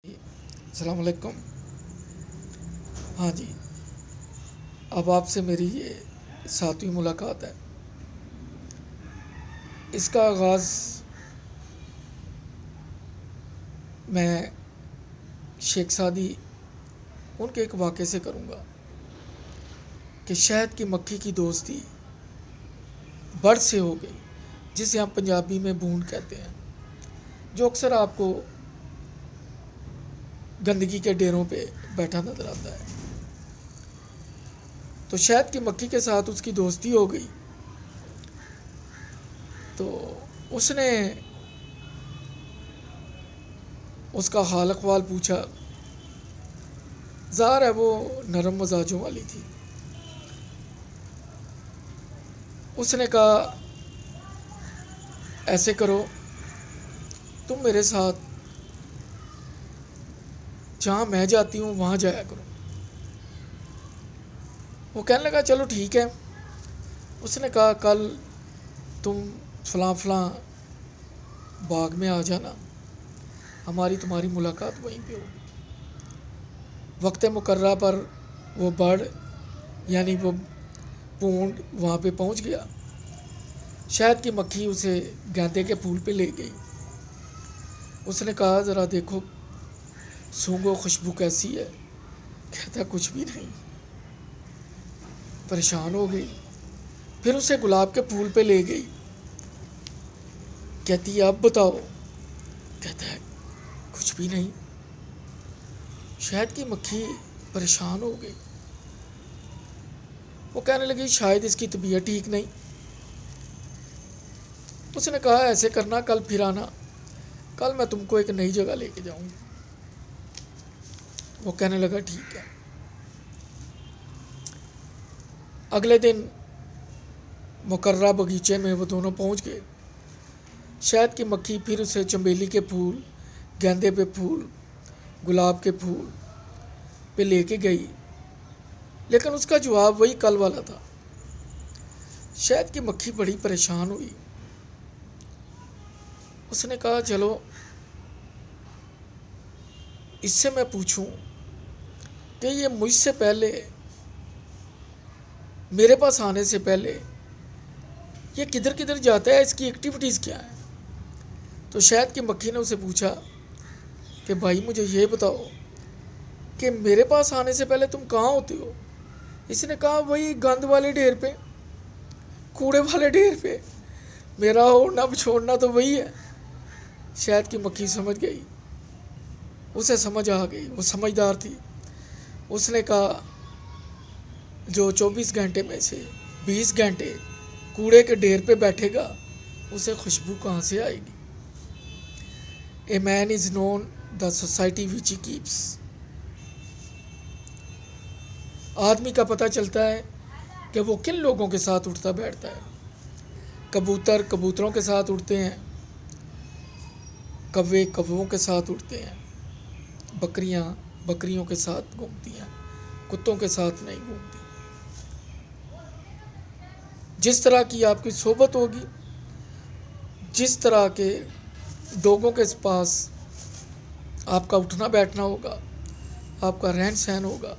السلام علیکم۔ ہاں جی، اب آپ سے میری یہ 7ویں ملاقات ہے۔ اس کا آغاز میں شیخ سعدی ان کے ایک واقعے سے کروں گا کہ شہد کی مکھی کی دوستی برڈ سے ہو گئی، جسے ہم پنجابی میں بھونڈ کہتے ہیں، جو اکثر آپ کو گندگی کے ڈیروں پہ بیٹھا نظر آتا ہے۔ تو شہد کی مکھی کے ساتھ اس کی دوستی ہو گئی، تو اس نے اس کا حال احوال پوچھا۔ ظاہر ہے وہ نرم مزاجوں والی تھی۔ اس نے کہا ایسے کرو، تم میرے ساتھ جہاں میں جاتی ہوں وہاں جایا کرو۔ وہ کہنے لگا چلو ٹھیک ہے۔ اس نے کہا کل تم فلاں فلاں باغ میں آ جانا، ہماری تمہاری ملاقات وہیں پہ ہوگی۔ وقت مقررہ پر وہ برڈ یعنی وہ پونڈ وہاں پہ پہنچ گیا۔ شہد کی مکھی اسے گیندے کے پھول پہ لے گئی۔ اس نے کہا ذرا دیکھو سونگھو خوشبو کیسی ہے۔ کہتا کچھ بھی نہیں۔ پریشان ہو گئی۔ پھر اسے گلاب کے پھول پہ لے گئی۔ کہتی ہے اب بتاؤ۔ کہتا ہے کچھ بھی نہیں۔ شہد کی مکھی پریشان ہو گئی۔ وہ کہنے لگی شاید اس کی طبیعت ٹھیک نہیں۔ اس نے کہا ایسے کرنا کل پھر آنا، کل میں تم کو ایک نئی جگہ لے کے جاؤں گی۔ وہ کہنے لگا ٹھیک ہے۔ اگلے دن مقررہ باغیچے میں وہ دونوں پہنچ گئے۔ شہد کی مکھی پھر اسے چنبیلی کے پھول، گیندے پہ پھول، گلاب کے پھول پہ لے کے گئی، لیکن اس کا جواب وہی کل والا تھا۔ شہد کی مکھی بڑی پریشان ہوئی۔ اس نے کہا چلو اس سے میں پوچھوں کہ یہ مجھ سے پہلے، میرے پاس آنے سے پہلے یہ کدھر کدھر جاتا ہے، اس کی ایکٹیویٹیز کیا ہیں۔ تو شہد کی مکھی نے اسے پوچھا کہ بھائی مجھے یہ بتاؤ کہ میرے پاس آنے سے پہلے تم کہاں ہوتے ہو۔ اس نے کہا وہی گند والے ڈھیر پہ، کوڑے والے ڈھیر پہ، میرا اوڑھنا بچھوڑنا تو وہی ہے۔ شہد کی مکھی سمجھ گئی، اسے سمجھ آ گئی، وہ سمجھدار تھی۔ اس نے کہا جو 24 گھنٹے میں سے 20 گھنٹے کوڑے کے ڈھیر پہ بیٹھے گا اسے خوشبو کہاں سے آئے گی۔ A man is known the society which he keeps. آدمی کا پتہ چلتا ہے کہ وہ کن لوگوں کے ساتھ اٹھتا بیٹھتا ہے۔ کبوتر کبوتروں کے ساتھ اٹھتے ہیں، کوے کووں کے ساتھ اٹھتے ہیں، بکریاں بکریوں کے ساتھ گھومتی ہیں، کتوں کے ساتھ نہیں گھومتی۔ جس طرح کی آپ کی صحبت ہوگی، جس طرح کے لوگوں کے پاس آپ کا اٹھنا بیٹھنا ہوگا، آپ کا رہن سہن ہوگا،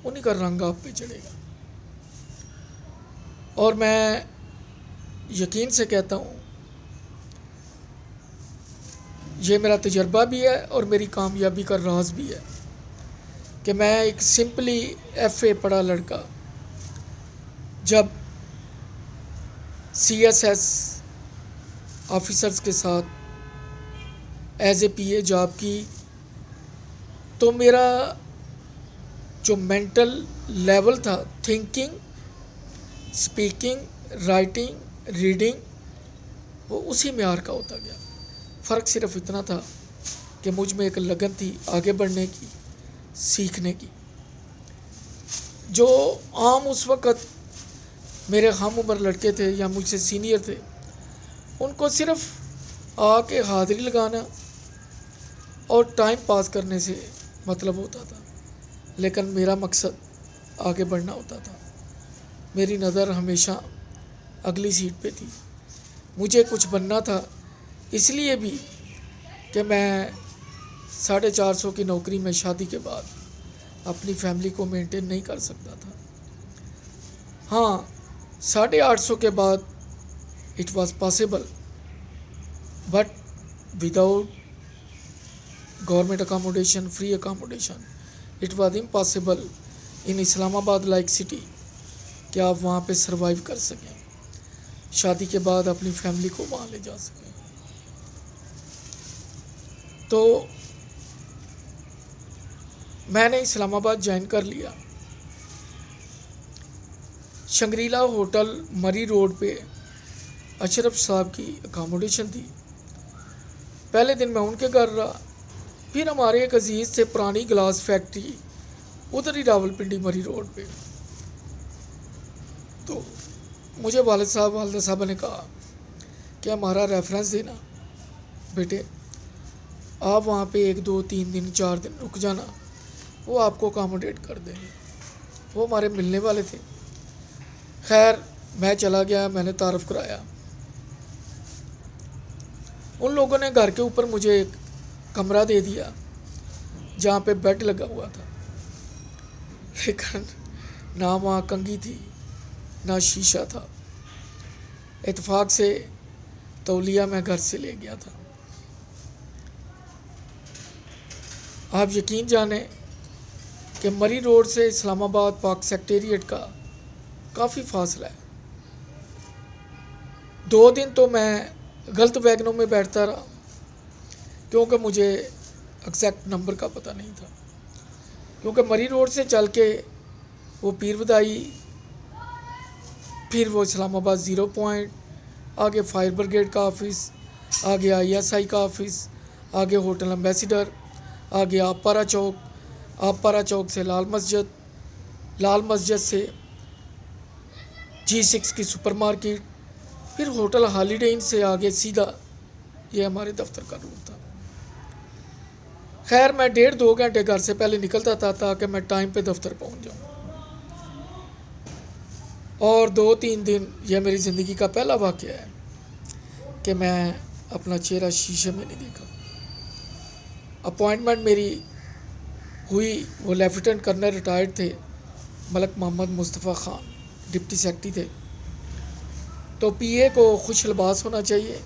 انہی کا رنگ آپ پہ چڑھے گا۔ اور میں یقین سے کہتا ہوں، یہ میرا تجربہ بھی ہے اور میری کامیابی کا راز بھی ہے کہ میں ایک سمپلی FA پڑھا لڑکا جب CSS آفیسرز کے ساتھ ایز اے PA جاب کی، تو میرا جو مینٹل لیول تھا، تھنکنگ، اسپیکنگ، رائٹنگ، ریڈنگ، وہ اسی معیار کا ہوتا گیا۔ فرق صرف اتنا تھا کہ مجھ میں ایک لگن تھی آگے بڑھنے کی، سیکھنے کی۔ جو عام اس وقت میرے ہم عمر لڑکے تھے یا مجھ سے سینئر تھے، ان کو صرف آ کے حاضری لگانا اور ٹائم پاس کرنے سے مطلب ہوتا تھا، لیکن میرا مقصد آگے بڑھنا ہوتا تھا۔ میری نظر ہمیشہ اگلی سیٹ پہ تھی، مجھے کچھ بننا تھا، اس لیے بھی کہ میں 450 کی نوکری میں شادی کے بعد اپنی فیملی کو مینٹین نہیں کر سکتا تھا. ہاں 850 کے بعد it was possible, but without government accommodation, free accommodation, it was impossible in Islamabad like city کہ آپ وہاں پہ سروائیو کر سکیں، شادی کے بعد اپنی فیملی کو وہاں لے جا سکیں. تو میں نے اسلام آباد جوائن کر لیا. شنگریلا ہوٹل مری روڈ پہ اشرف صاحب کی اکاموڈیشن تھی. پہلے دن میں ان کے گھر رہا، پھر ہمارے ایک عزیز سے پرانی گلاس فیکٹری ادھر ہی راولپنڈی مری روڈ پہ. تو مجھے والد صاحب والدہ صاحبہ نے کہا کہ ہمارا ریفرنس دینا بیٹے، آپ وہاں پہ 1 2 3 دن 4 دن رک جانا، وہ آپ کو اکاموڈیٹ کر دیں گے. وہ ہمارے ملنے والے تھے. خیر میں چلا گیا، میں نے تعارف کرایا. ان لوگوں نے گھر کے اوپر مجھے ایک کمرہ دے دیا جہاں پہ بیڈ لگا ہوا تھا، لیکن نہ وہاں کنگھی تھی نہ شیشہ تھا. اتفاق سے تولیہ میں گھر سے لے گیا تھا. آپ یقین جانیں کہ مری روڈ سے اسلام آباد پاک سیکٹریٹ کا کافی فاصلہ ہے. 2 دن تو میں غلط ویگنوں میں بیٹھتا رہا کیونکہ مجھے ایگزیکٹ نمبر کا پتہ نہیں تھا، کیونکہ مری روڈ سے چل کے وہ پیر ودائی، پھر وہ اسلام آباد 0 پوائنٹ، آگے فائر بریگیڈ کا آفس، آگے ISI کا آفس، آگے ہوٹل ایمبیسیڈر، آگے آپارا چوک، آپارا چوک سے لال مسجد، لال مسجد سے G6 کی سپر مارکیٹ، پھر ہوٹل ہالیڈے ان سے آگے سیدھا یہ ہمارے دفتر کا روٹ تھا. خیر میں 1.5 گھنٹے گھر سے پہلے نکلتا تھا تاکہ میں ٹائم پہ دفتر پہنچ جاؤں. اور 2 3 دن یہ میری زندگی کا پہلا واقعہ ہے کہ میں اپنا چہرہ شیشے میں نہیں دیکھا. اپوائنٹمنٹ میری ہوئی، وہ لیفٹیننٹ کرنل ریٹائرڈ تھے، ملک محمد مصطفیٰ خان ڈپٹی سیکرٹری تھے. تو PA کو خوش لباس ہونا چاہیے،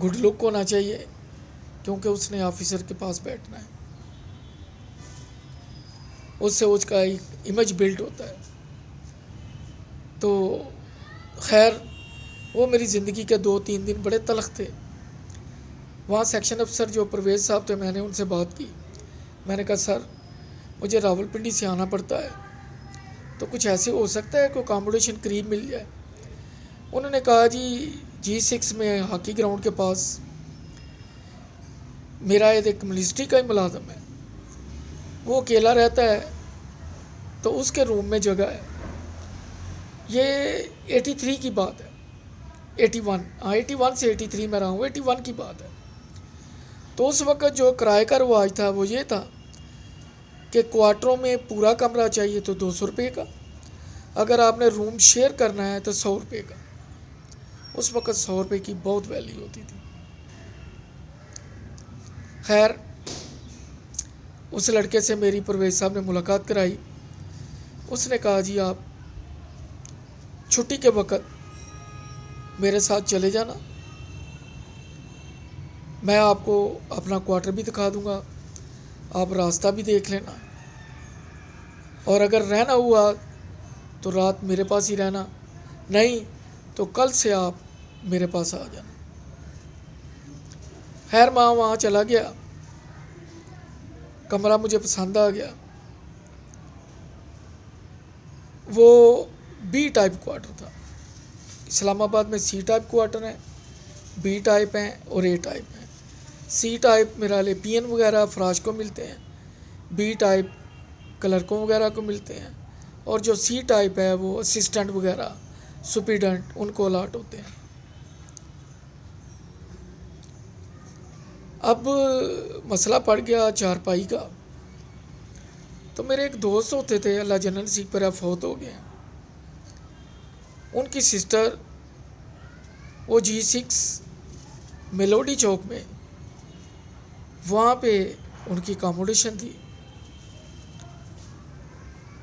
گڈ لک ہونا چاہیے، کیونکہ اس نے آفیسر کے پاس بیٹھنا ہے، اس سے اس کا ایک امیج بلڈ ہوتا ہے. تو خیر وہ میری زندگی کے 2 3 دن بڑے تلخ تھے. وہاں سیکشن افسر جو پرویز صاحب تھے، میں نے ان سے بات کی. میں نے کہا سر مجھے راولپنڈی سے آنا پڑتا ہے، تو کچھ ایسے ہو سکتا ہے کہ اکاموڈیشن قریب مل جائے. انہوں نے کہا جی G6 میں ہاکی گراؤنڈ کے پاس میرا ایک منسٹری کا ہی ملازم ہے، وہ اکیلا رہتا ہے، تو اس کے روم میں جگہ ہے. یہ 83 کی بات ہے، 81 سے 83 میں رہا ہوں، 81 کی بات ہے. تو اس وقت جو کرائے کا رواج تھا وہ یہ تھا کہ کوارٹروں میں پورا کمرہ چاہیے تو 200 روپے کا، اگر آپ نے روم شیئر کرنا ہے تو 100 روپے کا. اس وقت 100 روپے کی بہت ویلیو ہوتی تھی. خیر اس لڑکے سے میری پرویز صاحب نے ملاقات کرائی. اس نے کہا جی آپ چھٹی کے وقت میرے ساتھ چلے جانا، میں آپ کو اپنا کوارٹر بھی دکھا دوں گا، آپ راستہ بھی دیکھ لینا، اور اگر رہنا ہوا تو رات میرے پاس ہی رہنا، نہیں تو کل سے آپ میرے پاس آ جانا. خیر میں وہاں چلا گیا، کمرہ مجھے پسند آ گیا. وہ B ٹائپ کوارٹر تھا. اسلام آباد میں C ٹائپ کوارٹر ہیں، B ٹائپ ہیں اور A ٹائپ ہیں. C ٹائپ میرا PN وغیرہ فراش کو ملتے ہیں، B ٹائپ کلرکوں وغیرہ کو ملتے ہیں، اور جو C ٹائپ ہے وہ اسسٹنٹ وغیرہ سپریڈنٹ ان کو الاٹ ہوتے ہیں. اب مسئلہ پڑ گیا چارپائی کا. تو میرے ایک دوست ہوتے تھے، اللہ جنرل نصیب پر فوت ہو گئے ہیں. ان کی سسٹر وہ G6 میلوڈی چوک میں وہاں پہ ان کی اکاموڈیشن تھی.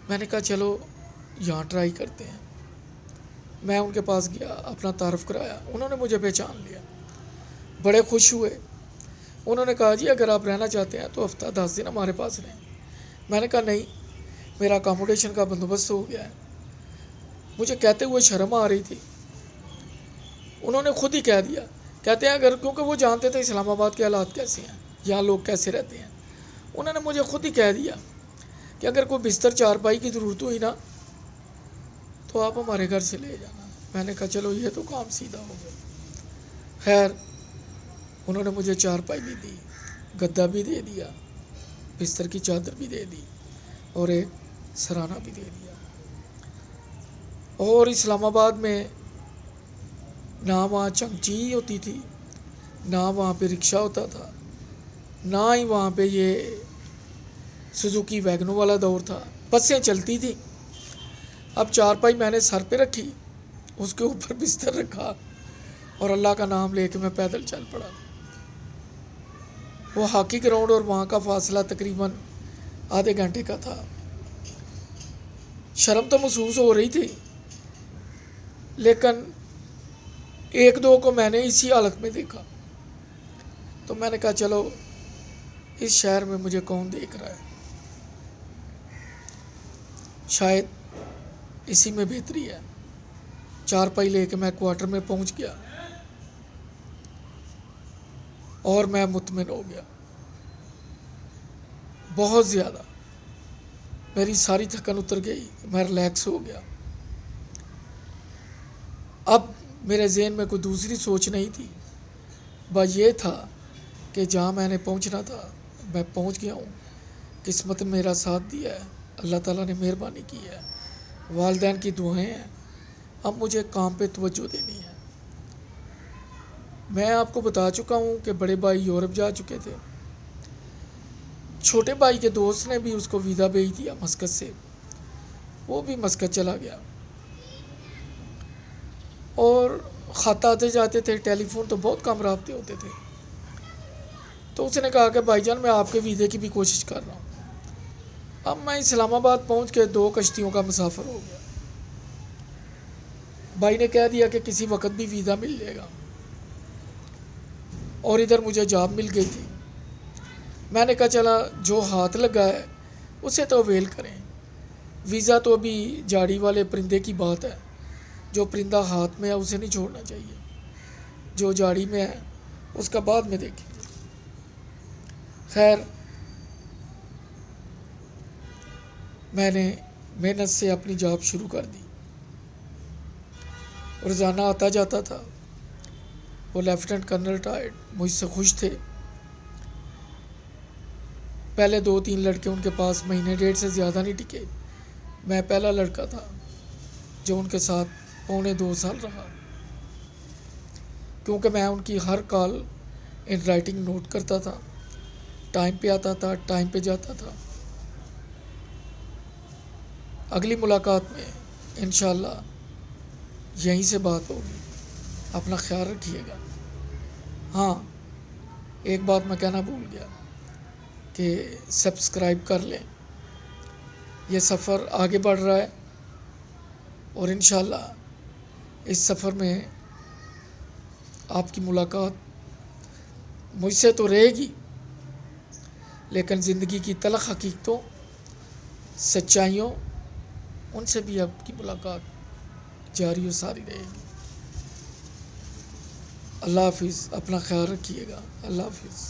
میں نے کہا چلو یہاں ٹرائی کرتے ہیں. میں ان کے پاس گیا, اپنا تعارف کرایا. انہوں نے مجھے پہچان لیا, بڑے خوش ہوئے. انہوں نے کہا جی اگر آپ رہنا چاہتے ہیں تو ہفتہ 10 دن ہمارے پاس رہیں. میں نے کہا نہیں, میرا اکاموڈیشن کا بندوبست ہو گیا ہے. مجھے کہتے ہوئے شرم آ رہی تھی. انہوں نے خود ہی کہہ دیا, کہتے ہیں اگر, کیونکہ وہ جانتے تھے اسلام آباد کے حالات کیسے ہیں, یہاں لوگ کیسے رہتے ہیں. انہوں نے مجھے خود ہی کہہ دیا کہ اگر کوئی بستر چارپائی کی ضرورت ہوئی نا تو آپ ہمارے گھر سے لے جانا. میں نے کہا چلو یہ تو کام سیدھا ہو گیا. خیر, انہوں نے مجھے چارپائی بھی دی, گدا بھی دے دیا, بستر کی چادر بھی دے دی, اور ایک سرانہ بھی دے دیا. اور اسلام آباد میں نہ وہاں چمچی ہوتی تھی, نہ وہاں پہ رکشہ ہوتا تھا, نہ ہی وہاں پہ یہ سوزوکی ویگنو والا دور تھا. بسیں چلتی تھیں. اب چارپائی میں نے سر پہ رکھی, اس کے اوپر بستر رکھا, اور اللہ کا نام لے کے میں پیدل چل پڑا. وہ ہاکی گراؤنڈ اور وہاں کا فاصلہ تقریباً آدھے گھنٹے کا تھا. شرم تو محسوس ہو رہی تھی, لیکن ایک دو کو میں نے اسی حالت میں دیکھا تو میں نے کہا چلو اس شہر میں مجھے کون دیکھ رہا ہے, شاید اسی میں بہتری ہے. چارپائی لے کے میں کوارٹر میں پہنچ گیا اور میں مطمئن ہو گیا بہت زیادہ. میری ساری تھکن اتر گئی, میں ریلیکس ہو گیا. اب میرے ذہن میں کوئی دوسری سوچ نہیں تھی, بس یہ تھا کہ جہاں میں نے پہنچنا تھا میں پہنچ گیا ہوں. قسمت نے میرا ساتھ دیا ہے, اللہ تعالیٰ نے مہربانی کی ہے, والدین کی دعائیں ہیں. اب مجھے کام پہ توجہ دینی ہے. میں آپ کو بتا چکا ہوں کہ بڑے بھائی یورپ جا چکے تھے. چھوٹے بھائی کے دوست نے بھی اس کو ویزا بھیج دیا مسقط سے, وہ بھی مسقط چلا گیا. اور خط آتے جاتے تھے, ٹیلی فون تو بہت کم رابطے ہوتے تھے. تو اس نے کہا کہ بھائی جان میں آپ کے ویزے کی بھی کوشش کر رہا ہوں. اب میں اسلام آباد پہنچ کے 2 کشتیوں کا مسافر ہو گیا. بھائی نے کہہ دیا کہ کسی وقت بھی ویزا مل جائے گا, اور ادھر مجھے جاب مل گئی تھی. میں نے کہا چلا جو ہاتھ لگا ہے اسے تو اویل کریں. ویزا تو ابھی جاڑی والے پرندے کی بات ہے, جو پرندہ ہاتھ میں ہے اسے نہیں چھوڑنا چاہیے, جو جاڑی میں ہے اس کا بعد میں دیکھیں. خیر, میں نے محنت سے اپنی جاب شروع کر دی. روزانہ آتا جاتا تھا. وہ لیفٹیننٹ کرنل ریٹائرڈ مجھ سے خوش تھے. پہلے 2-3 لڑکے ان کے پاس مہینے ڈیڑھ سے زیادہ نہیں ٹکے. میں پہلا لڑکا تھا جو ان کے ساتھ 1.25 سال رہا, کیونکہ میں ان کی ہر کال ان رائٹنگ نوٹ کرتا تھا. ٹائم پہ آتا تھا, ٹائم پہ جاتا تھا. اگلی ملاقات میں انشاءاللہ یہیں سے بات ہوگی. اپنا خیال رکھیے گا. ہاں, ایک بات میں کہنا بھول گیا کہ سبسکرائب کر لیں. یہ سفر آگے بڑھ رہا ہے, اور انشاءاللہ اس سفر میں آپ کی ملاقات مجھ سے تو رہے گی, لیکن زندگی کی تلخ حقیقتوں, سچائیوں, ان سے بھی آپ کی ملاقات جاری و ساری رہے گی. اللہ حافظ. اپنا خیال رکھیے گا. اللہ حافظ.